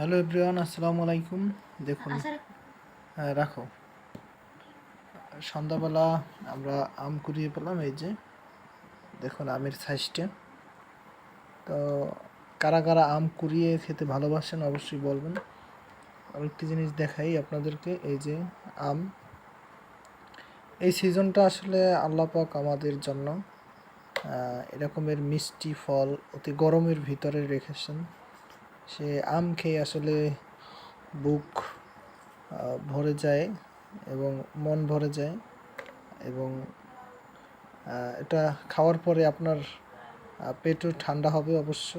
Hello everyone, আসসালামু আলাইকুম। দেখুন, রাখো। সন্ধ্যাবেলা আমরা আম কুড়িয়ে পেলাম। এই যে দেখুন আমের সাইজটা। তো কারা কারা আম কুড়িয়ে খেতে ভালোবাসেন অবশ্যই বলবেন। আরেকটি জিনিস দেখাই আপনাদেরকে। এই যে আম, এই সিজনটা আসলে আল্লাহ পাক আমাদের জন্য এরকমের মিষ্টি ফল অতি গরমের ভিতরে রেখেছেন। সে আম খেয়ে আসলে বুক ভরে যায় এবং মন ভরে যায়, এবং এটা খাওয়ার পরে আপনার পেটও ঠান্ডা হবে অবশ্য।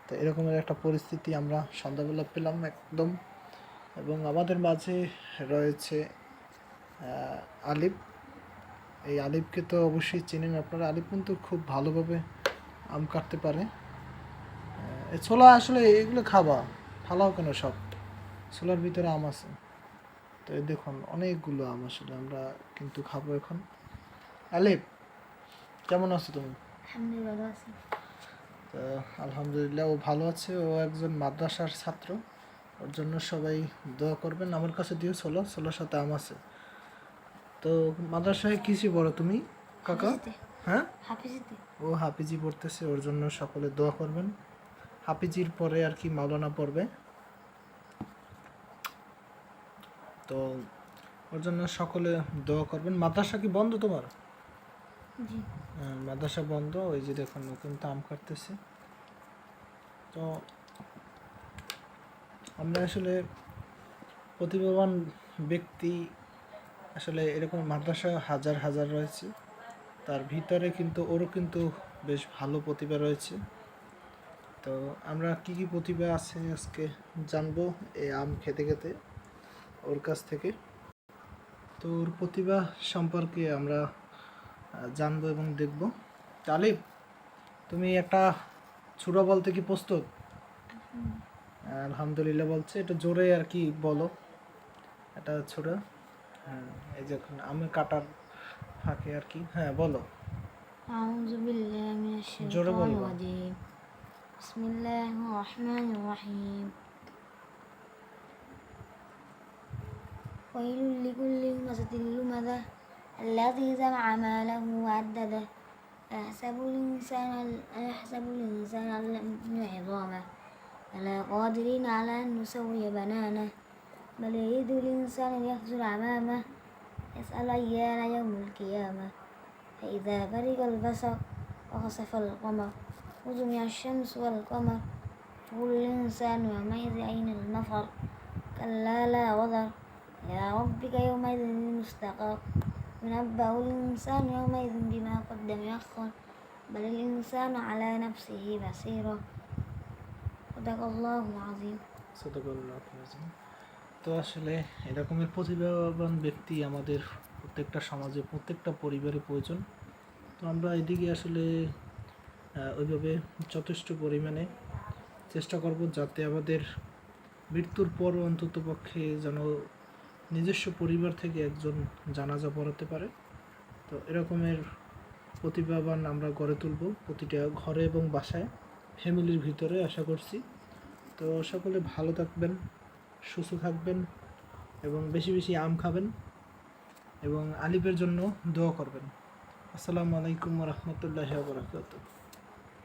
তো এরকমের একটা পরিস্থিতি আমরা সন্ধ্যাবেলা পেলাম একদম। এবং আমাদের মাঝে রয়েছে আলিফ। এই আলিফকে তো অবশ্যই চেনেন আপনারা। আলিফ কিন্তু খুব ভালোভাবে আম কাটতে পারে। ছোলা আসলে এগুলো খাবা, ফালাও কেন সব? ছোলার ভিতরে আম আছে। তো এই দেখুন অনেকগুলো আম আসলে আমরা কিন্তু খাবো এখন। আলিফ, কেমন আছো তুমি? তো আলহামদুলিল্লাহ, ও ভালো আছে। ও একজন মাদ্রাসার ছাত্র। ওর জন্য সবাই দোয়া করবেন। আমার কাছে দিও ছোলার সাথে আম আছে। তো মাদ্রাসায় কিসে পড়ো তুমি কাকা? হ্যাঁ, ও হাফিজি পড়তেছে। ওর জন্য সকলে দোয়া করবেন। হাফিজির পরে আর কি মাওলানা পড়বে। তো ওর জন্য সকলে দোয়া করবেন। মাদ্রাসা কি বন্ধ তোমার? মাদ্রাসা বন্ধ। ওই যে দেখুন ও কিন্তু আম কাটতেছে। তো আমরা আসলে প্রতিভাবান ব্যক্তি, আসলে এরকম মাদ্রাসা হাজার হাজার রয়েছে। তার ভিতরে কিন্তু ওরও কিন্তু বেশ ভালো প্রতিভা রয়েছে। তো আমরা কি কি প্রতিভা আছে আজকে জানবো এই আম খেতে খেতে ওর কাছ থেকে। তো ওর প্রতিভা সম্পর্কে আমরা জানবো এবং দেখব। তালিব, তুমি একটা ছুড়ো বলতে কি প্রস্তুত? আলহামদুলিল্লাহ বলছে। এটা জোরে আর কি বলো, এটা ছুড়ো। হ্যাঁ, এই যখন আমি কাটার ফাঁকে আর কি। হ্যাঁ বলো। আউযু বিল্লাহি মিনাশ শাইতানির রাজিম। বিসমিল্লাহির রহমানির রহিম। ওয়াইলুল লিকুল্লি হুমাযাতিল লুমাযাহ আল্লাযী জামা'a মালাহু ওয়া 'আদ্দাদাহ আয়াহসাবুল ইনসানু আল্লাম নাজমা 'idhaমাহ বালা কাদিরিন 'আলা আন নুসাwwiya বানানাহ বাল yuridul ইনসানু লিয়াফজুরা আমামাহ ইয়াস'আলু আইয়ানা ইয়াউমুল কিয়ামাহ فإذا برق البصر وخسف القمر وجمع الشمس والقمر يقول الإنسان يومئذ أين المفر كلا لا وزر إلى ربك يومئذ المستقر ينبأ الإنسان يومئذ بما قدم يأخر بل الإنسان على نفسه بصيرة صدق الله العظيم. তো আসলে এরকমের প্রতিভাবান ব্যক্তি আমাদের প্রত্যেকটা সমাজে, প্রত্যেকটা পরিবারে প্রয়োজন। তো আমরা এদিকে আসলে ওইভাবে যথেষ্ট পরিমাণে চেষ্টা করব যাতে আমাদের মৃত্যুর পর অন্তত পক্ষে যেন নিজস্ব পরিবার থেকে একজন জানাজা পড়াতে পারে। তো এরকমের প্রতিভাবান আমরা গড়ে তুলব প্রতিটা ঘরে এবং বাসায়, ফ্যামিলির ভিতরে আশা করছি। তো সকলে ভালো থাকবেন, সুস্থ থাকবেন এবং বেশি বেশি আম খাবেন এবং আলিফের জন্য দোয়া করবেন। আসসালামু আলাইকুম ওয়া রাহমাতুল্লাহি ওয়া বারাকাতুহু।